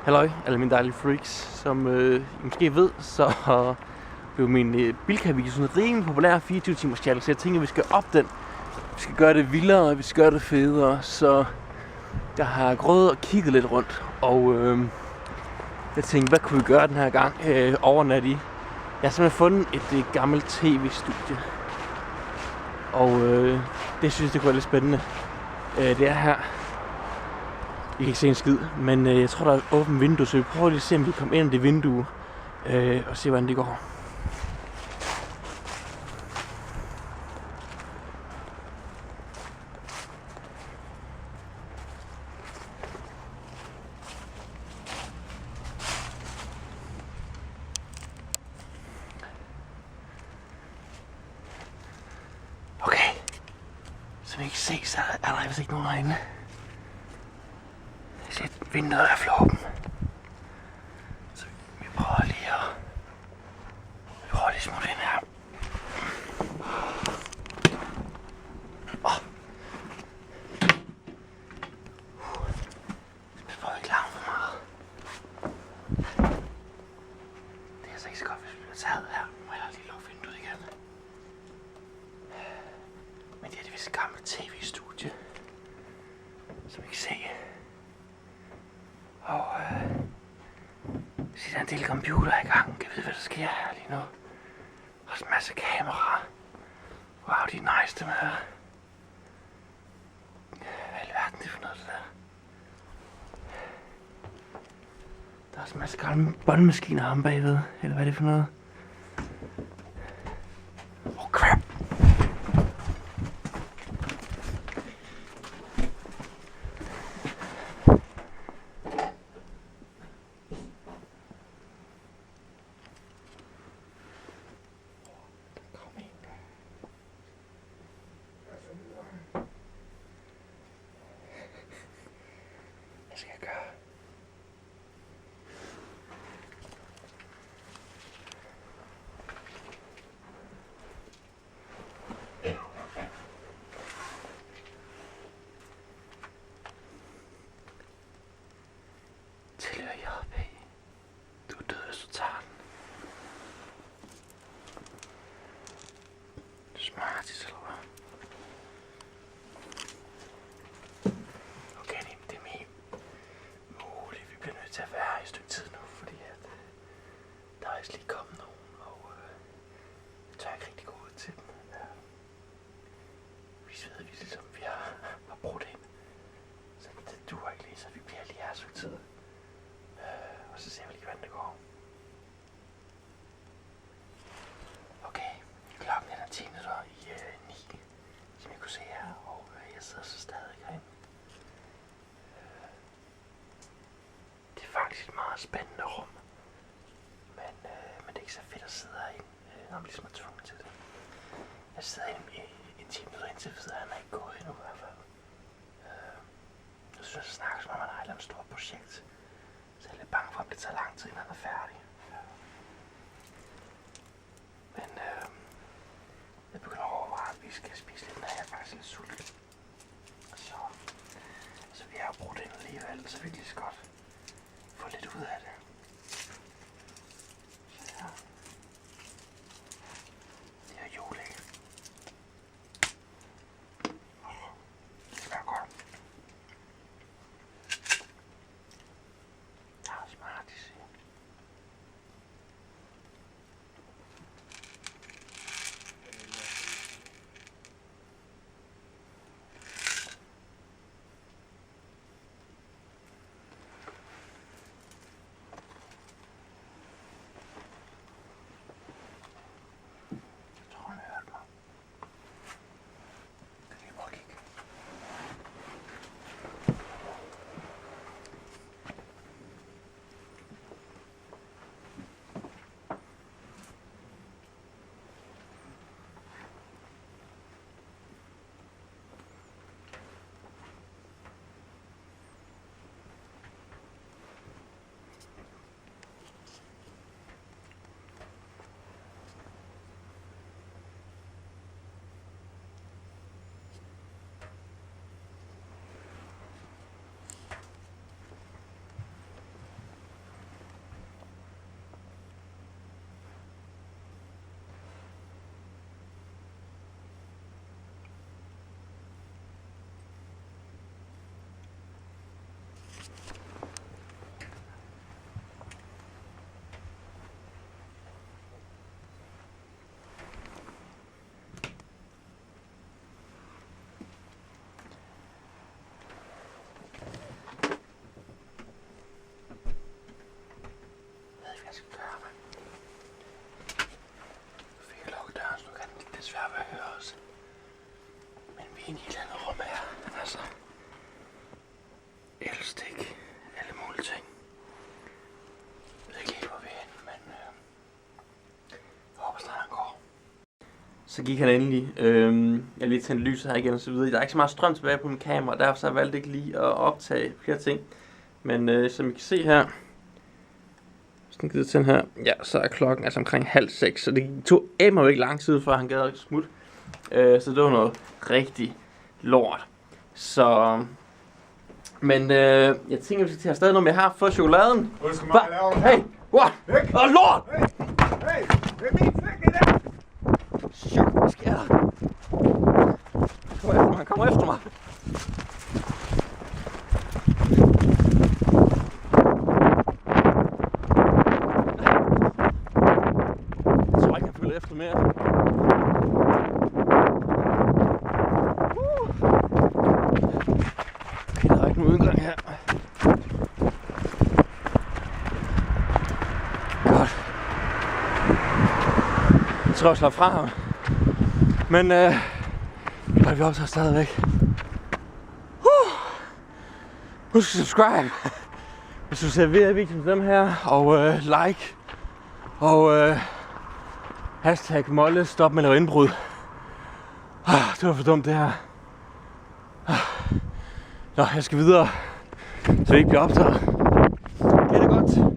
Halløj, alle mine dejlige freaks. Som I måske ved, så blev min Bilka-video sådan rimelig populær 24 timers challenge. Så jeg tænker, at vi skal op den. Vi skal gøre det vildere, vi skal gøre det federe. Så jeg har gået og kigget lidt rundt. Og jeg tænkte, hvad kunne vi gøre den her gang overnat i? Jeg har simpelthen fundet et gammelt tv-studie. Og det synes jeg, det kunne være lidt spændende. Det er her. I kan ikke se en skid, men jeg tror, der er et åbent vindue, så vi prøver lige at se, om vi kommer ind i det vindue og se, hvordan det går. Okay, som I kan se, så er der vist ikke nogen herinde. Vinduet er flåben. Så vi prøver lige at smutte ind her. Jeg prøver ikke larme for meget. Det er altså ikke så godt, hvis vi bliver taget her. Må jeg lige lukke vinduet igen. Men det er vist et gammelt tv-studie, som I kan se. Og der er en del computer i gang. Kan vide, hvad der sker her lige nu. Også en masse kameraer. Wow, de er nice, dem her. Hvad i verden det er for noget, det der? Der er også en masse gamle båndmaskiner ham bagved. Eller hvad er det for noget? Oh crap! Hvad skal jeg gøre? Tilhører JP. Du er død, hvis du tager den. Smartis, eller hvad? Okay, det er min muligt. Vi bliver nødt til at være her i et stykke tid nu, fordi at der er lige kommet nogen, og jeg tør ikke rigtig gå ud til dem. Vi ved, vi ligesom vi har brudt ind. Så det duer ikke lige, så vi bliver lige her et stykke tid. Og så ser vi lige, hvordan det går. Okay, klokken er 10 minutter i 9, som I kunne se her, og jeg sidder så stadig herinde. Det er faktisk et meget spændende rum, men det er ikke så fedt at sidde herinde, når man ligesom er tvunget til det. Jeg sidder inde i 10 minutter indtil videre, han er ikke gået endnu i hvert fald. Jeg synes, jeg snakker som om han har et eller andet stort projekt, så jeg er lidt bange for, at det tager lang tid, inden han er færdig. Men jeg begynder at overveje, at vi skal spise lidt, når jeg er faktisk lidt sulten. Så vi har brugt ind alligevel, så vi lige så godt få lidt ud af det. Så ja. Det er juleæg. Det smager godt. Der er Smarties i. ind i et eller andet rum her. Altså, elstik, alle mulige ting. Jeg ved ikke helt, hvor vi er henne, men jeg håber snart han går. Så gik han endelig. Jeg lige tændte lyset her igen og så videre. Der er ikke så meget strøm tilbage på min kamera, derfor så har jeg valgt ikke lige at optage flere ting. Men som I kan se her, hvis den gider tænde her, ja, så er klokken altså omkring 5:30, så det tog emmer ikke lang tid, før han gad ikke smut. Så det var noget rigtig lort. Så, men jeg tænker, vi skal tage stadig noget med. Jeg har fået chokoladen. Hey, what? Lort! Hey, det er min flæk i der! Shit, hvad sker der? Han kommer efter mig. Jeg tror ikke, han følger efter mere. Okay, der er ikke nogen udgang her. Godt. Jeg tror, jeg slår fra ham. Men vi optager stadigvæk. Husk at subscribe, hvis du ser videoer som dem her, og like, og hashtag Molle, stop med at lave indbrud. Det var for dumt det her. Nå, jeg skal videre, så vi ikke bliver optaget. Det er det godt.